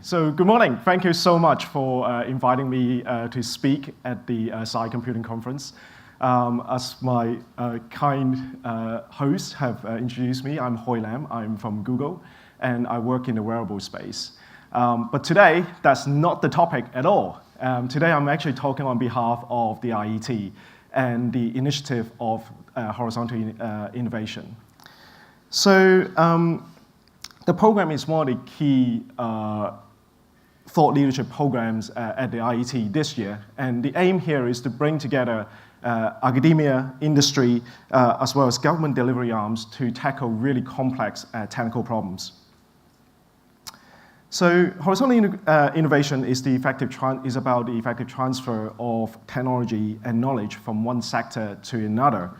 So good morning. Thank you so much for inviting me to speak at the Sci Computing Conference. As my kind hosts have introduced me, I'm Hoi Lam. I'm from Google, and I work in the wearable space. But today, that's not the topic at all. Today, I'm actually talking on behalf of the IET and the initiative of horizontal innovation. So the program is one of the key thought leadership programs at the IET this year. And the aim here is to bring together academia, industry, as well as government delivery arms to tackle really complex technical problems. So horizontal innovation is about the effective transfer of technology and knowledge from one sector to another.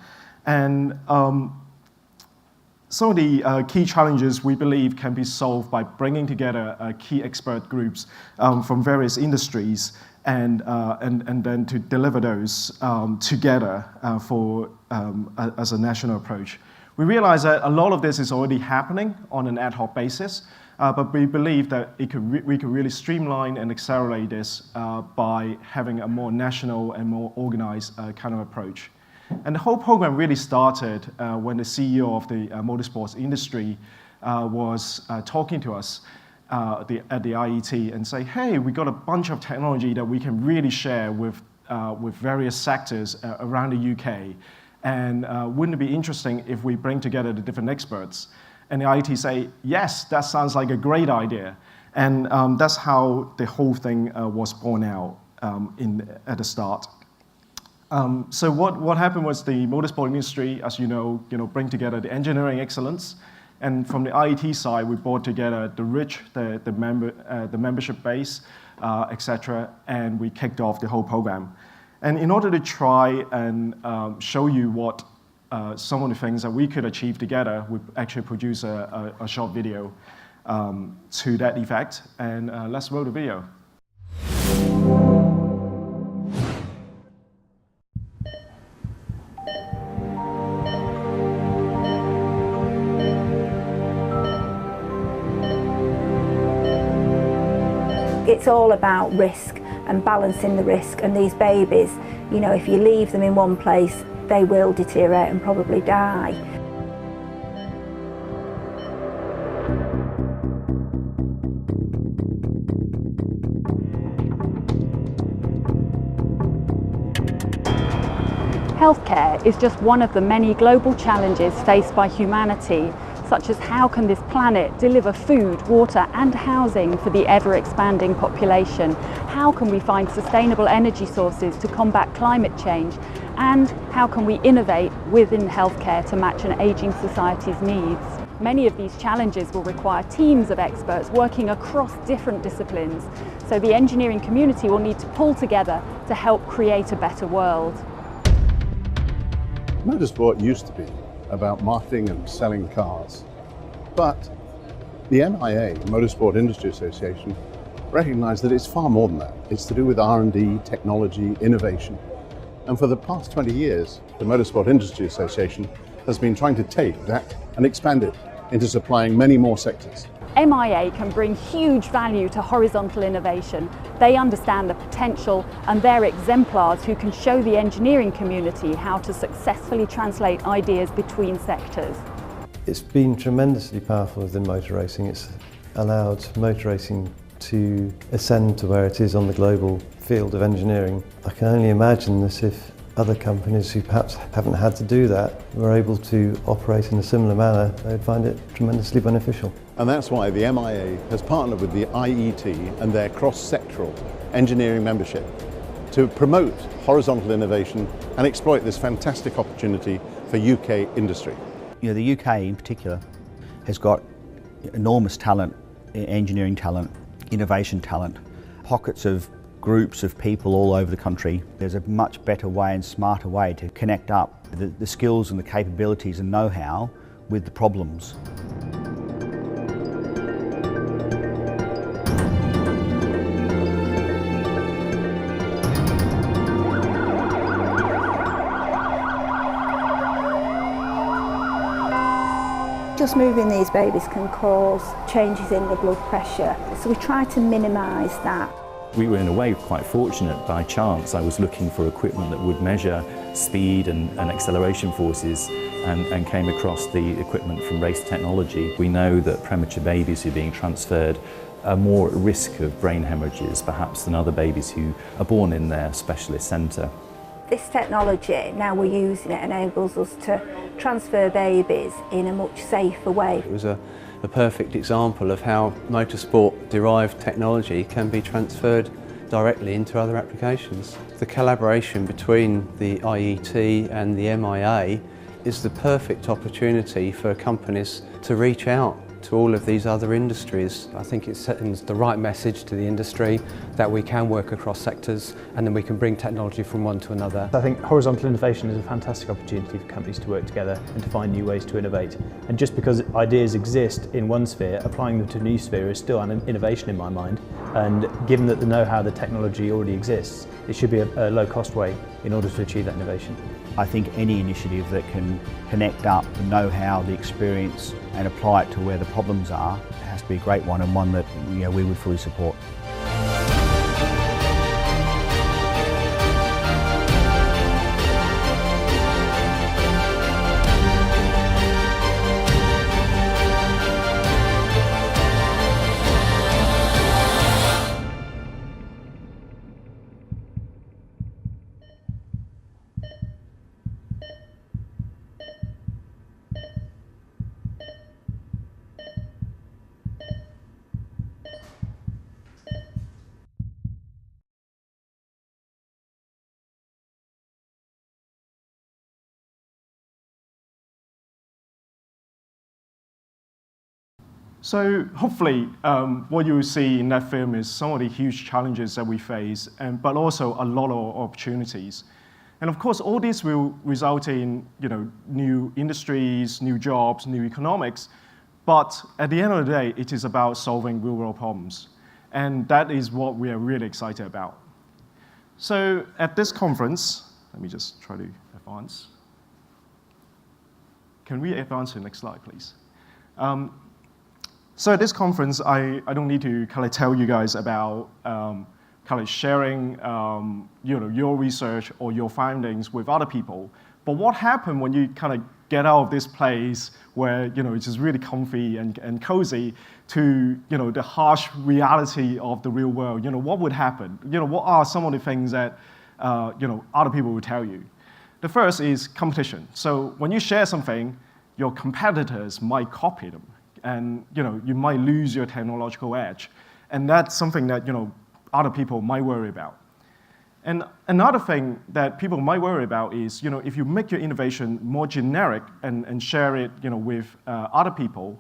And some of the key challenges we believe can be solved by bringing together key expert groups from various industries and then to deliver those together as a national approach. We realize that a lot of this is already happening on an ad hoc basis, but we believe that we could really streamline and accelerate this by having a more national and more organized kind of approach. And the whole program really started when the CEO of the motorsports industry was talking to us at the IET and say, hey, we got a bunch of technology that we can really share with various sectors around the UK. And wouldn't it be interesting if we bring together the different experts? And the IET say, yes, that sounds like a great idea. And that's how the whole thing was born out at the start. So what happened was the motorsport industry, as you know, bring together the engineering excellence, and from the IET side, we brought together the membership base, etc., and we kicked off the whole program. And in order to try and show you what some of the things that we could achieve together, we actually produced a short video to that effect, and let's roll the video. It's all about risk and balancing the risk, and these babies, if you leave them in one place, they will deteriorate and probably die. Healthcare is just one of the many global challenges faced by humanity, such as how can this planet deliver food, water and housing for the ever-expanding population? How can we find sustainable energy sources to combat climate change? And how can we innovate within healthcare to match an ageing society's needs? Many of these challenges will require teams of experts working across different disciplines, so the engineering community will need to pull together to help create a better world. Motorsport used to be about marketing and selling cars. But the MIA, Motorsport Industry Association, recognized that it's far more than that. It's to do with R&D, technology, innovation. And for the past 20 years, the Motorsport Industry Association has been trying to take that and expand it into supplying many more sectors. MIA can bring huge value to horizontal innovation. They understand the potential, and they're exemplars who can show the engineering community how to successfully translate ideas between sectors. It's been tremendously powerful within motor racing. It's allowed motor racing to ascend to where it is on the global field of engineering. I can only imagine that if other companies who perhaps haven't had to do that were able to operate in a similar manner, they'd find it tremendously beneficial. And that's why the MIA has partnered with the IET and their cross-sectoral engineering membership to promote horizontal innovation and exploit this fantastic opportunity for UK industry. The UK in particular has got enormous talent, engineering talent, innovation talent, pockets of groups of people all over the country. There's a much better way and smarter way to connect up the skills and the capabilities and know-how with the problems. Just moving these babies can cause changes in the blood pressure, so we try to minimise that. We were in a way quite fortunate. By chance, I was looking for equipment that would measure speed and acceleration forces and came across the equipment from Race Technology. We know that premature babies who are being transferred are more at risk of brain hemorrhages perhaps than other babies who are born in their specialist centre. This technology, now we're using it, enables us to transfer babies in a much safer way. It was a perfect example of how motorsport-derived technology can be transferred directly into other applications. The collaboration between the IET and the MIA is the perfect opportunity for companies to reach out to all of these other industries. I think it sends the right message to the industry that we can work across sectors and then we can bring technology from one to another. I think horizontal innovation is a fantastic opportunity for companies to work together and to find new ways to innovate. And just because ideas exist in one sphere, applying them to a new sphere is still an innovation in my mind. And given that the know-how, the technology already exists, it should be a low-cost way in order to achieve that innovation. I think any initiative that can connect up the know-how, the experience and apply it to where the problems are has to be a great one, and one that we would fully support. So hopefully what you will see in that film is some of the huge challenges that we face, but also a lot of opportunities. And of course, all this will result in new industries, new jobs, new economics. But at the end of the day, it is about solving real-world problems. And that is what we are really excited about. So at this conference, let me just try to advance. Can we advance to the next slide, please? So at this conference, I don't need to kind of tell you guys about kind of sharing your research or your findings with other people. But what happened when you kind of get out of this place where it's just really comfy and cozy to the harsh reality of the real world? What would happen? What are some of the things that other people would tell you? The first is competition. So when you share something, your competitors might copy them. And you might lose your technological edge. And that's something that other people might worry about. And another thing that people might worry about is if you make your innovation more generic and share it with other people,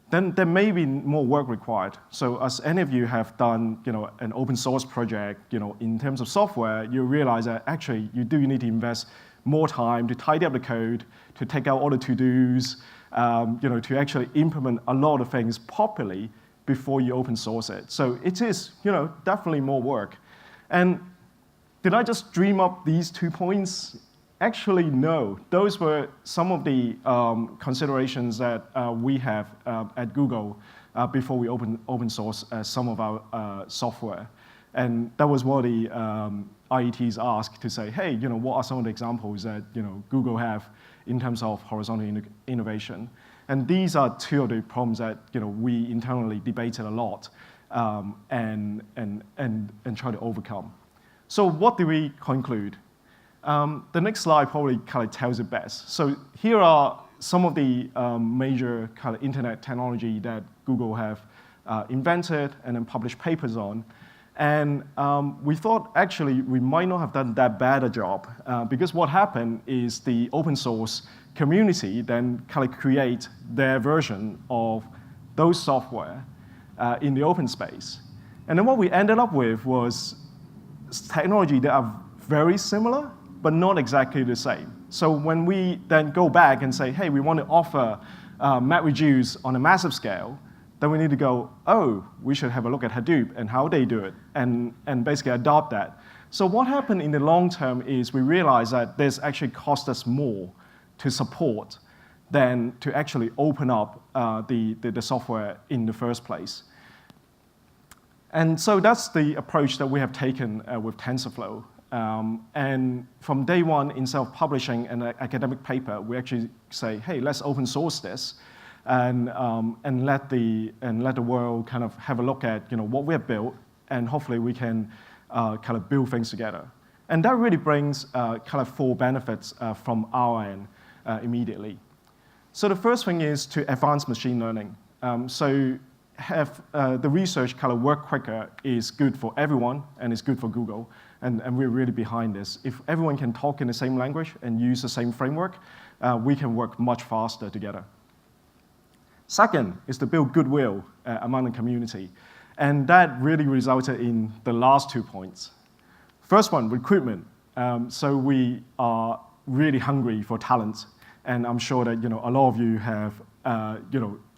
then there may be more work required. So as any of you have done an open source project in terms of software, you realize that actually you do need to invest more time to tidy up the code, to take out all the to-dos, to actually implement a lot of things properly before you open source it. So it is, definitely more work. And did I just dream up these 2 points? Actually, no. Those were some of the considerations that we have at Google before we open source some of our software. And that was what the IETs asked to say, hey, what are some of the examples that Google have in terms of horizontal innovation? And these are two of the problems that we internally debated a lot and try to overcome. So what do we conclude? The next slide probably kind of tells it best. So here are some of the major kind of internet technology that Google have invented and then published papers on. And we thought, actually, we might not have done that bad a job because what happened is the open source community then kind of create their version of those software in the open space. And then what we ended up with was technology that are very similar, but not exactly the same. So when we then go back and say, hey, we want to offer MapReduce on a massive scale, then we need to go, oh, we should have a look at Hadoop and how they do it, and basically adopt that. So what happened in the long term is we realized that this actually cost us more to support than to actually open up the software in the first place. And so that's the approach that we have taken with TensorFlow. And from day one, instead of publishing an academic paper, we actually say, hey, let's open source this, and let the world kind of have a look at what we have built, and hopefully we can kind of build things together. And that really brings kind of 4 benefits from our end immediately. So the first thing is to advance machine learning. So have the research kind of work quicker is good for everyone, and it's good for Google. And we're really behind this. If everyone can talk in the same language and use the same framework, we can work much faster together. Second is to build goodwill among the community. And that really resulted in the last 2 points. First one, recruitment. So we are really hungry for talent. And I'm sure that a lot of you have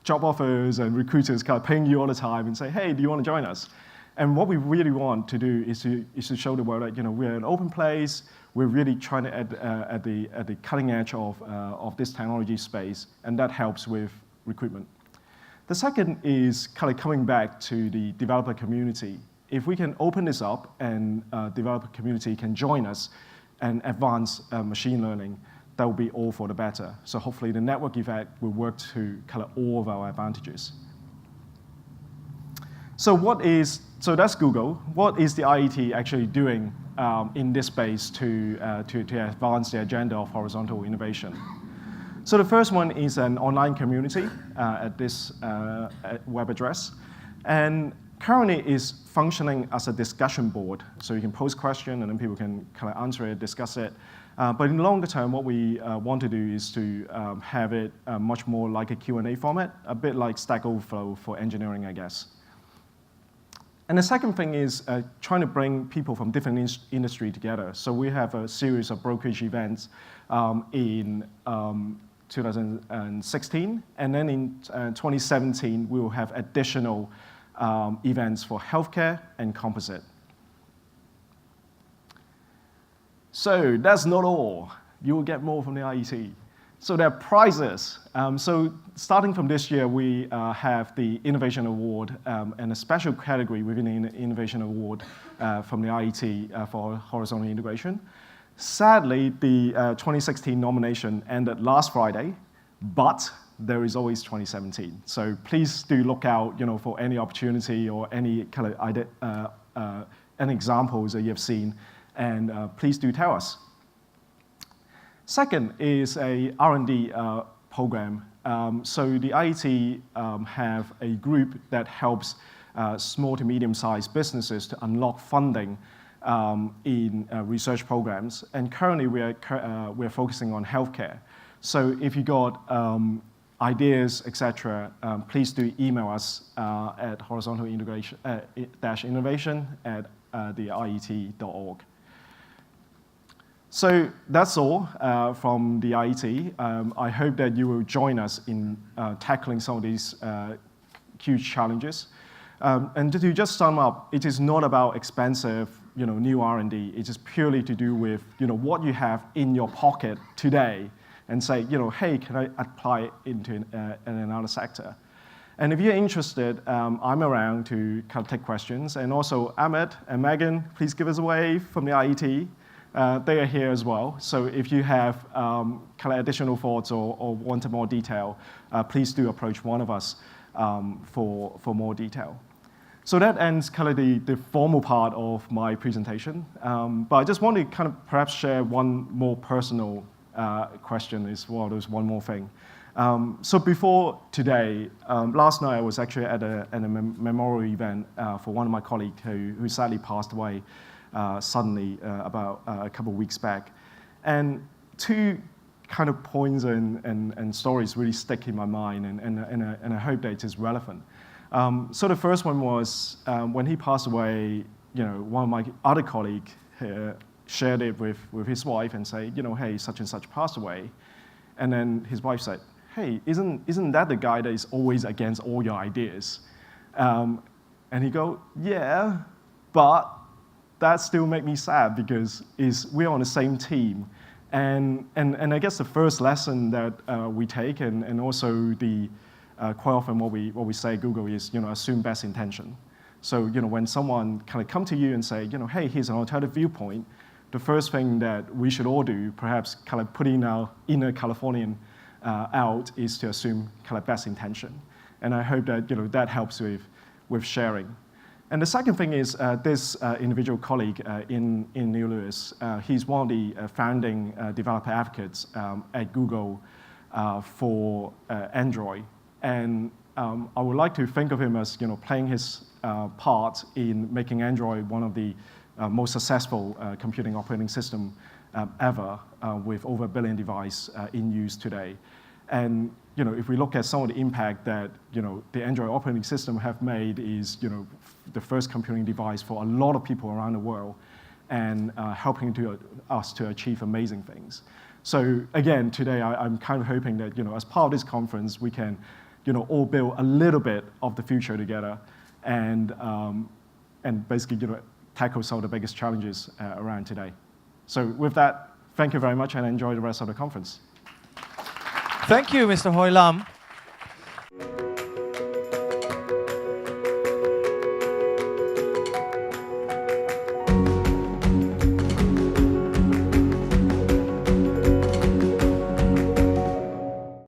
job offers and recruiters kind of ping you all the time and say, hey, do you want to join us? And what we really want to do is to show the world that we're an open place. We're really trying to at the cutting edge of this technology space, and that helps with recruitment. The second is kind of coming back to the developer community. If we can open this up and developer community can join us and advance machine learning, that will be all for the better. So hopefully the network effect will work to kind of all of our advantages. So that's Google. What is the IET actually doing in this space to advance the agenda of horizontal innovation? So the first one is an online community at this web address, and currently is functioning as a discussion board. So you can post questions and then people can kind of answer it, discuss it. But in the longer term, what we want to do is to have it much more like a Q&A format, a bit like Stack Overflow for engineering, I guess. And the second thing is trying to bring people from different industry together. So we have a series of brokerage events in 2016, and then in 2017, we will have additional events for healthcare and composite. So that's not all. You will get more from the IET. So there are prizes. So starting from this year, we have the Innovation Award and a special category within the Innovation Award from the IET for horizontal integration. Sadly, the 2016 nomination ended last Friday, but there is always 2017. So please do look out, for any opportunity or any kind of any examples that you have seen, and please do tell us. Second is a R&D program. So the IET have a group that helps small to medium-sized businesses to unlock funding in research programs. And currently we're focusing on healthcare. So if you got ideas, etc., please do email us at horizontal integration innovation at theiet.org. So that's all from the IET. I hope that you will join us in tackling some of these huge challenges. And to just sum up, it is not about expensive, new R&D. It is purely to do with, what you have in your pocket today, and say, hey, can I apply it into in another sector? And if you're interested, I'm around to kind of take questions. And also, Ahmed and Megan, please give us a wave from the IET. They are here as well. So if you have kind of additional thoughts or want more detail, please do approach one of us for more detail. So that ends kind of the formal part of my presentation. But I just want to kind of perhaps share one more personal question as well. There's one more thing. So before today, last night I was actually at a memorial event for one of my colleagues who sadly passed away suddenly about a couple of weeks back. And two kind of points and stories really stick in my mind, and I hope that it is relevant. So the first one was when he passed away, one of my other colleagues shared it with his wife and say, hey, such and such passed away. And then his wife said, hey, isn't that the guy that is always against all your ideas? And he go, yeah, but that still makes me sad because we're on the same team, And I guess the first lesson that we take, and also the quite often what we say at Google is, assume best intention. So, when someone kind of come to you and say, hey, here's an alternative viewpoint, the first thing that we should all do, perhaps kind of putting our inner Californian out, is to assume kind of best intention. And I hope that, that helps with sharing. And the second thing is this individual colleague in New Lewis, he's one of the founding developer advocates at Google for Android. And I would like to think of him as playing his part in making Android one of the most successful computing operating system ever, with over 1 billion devices in use today. And if we look at some of the impact that the Android operating system have made, is the first computing device for a lot of people around the world, and helping us to achieve amazing things. So again, today I'm kind of hoping that as part of this conference, we can all build a little bit of the future together, and basically tackle some of the biggest challenges around today. So with that, thank you very much, and enjoy the rest of the conference. Thank you, Mr. Hoi Lam.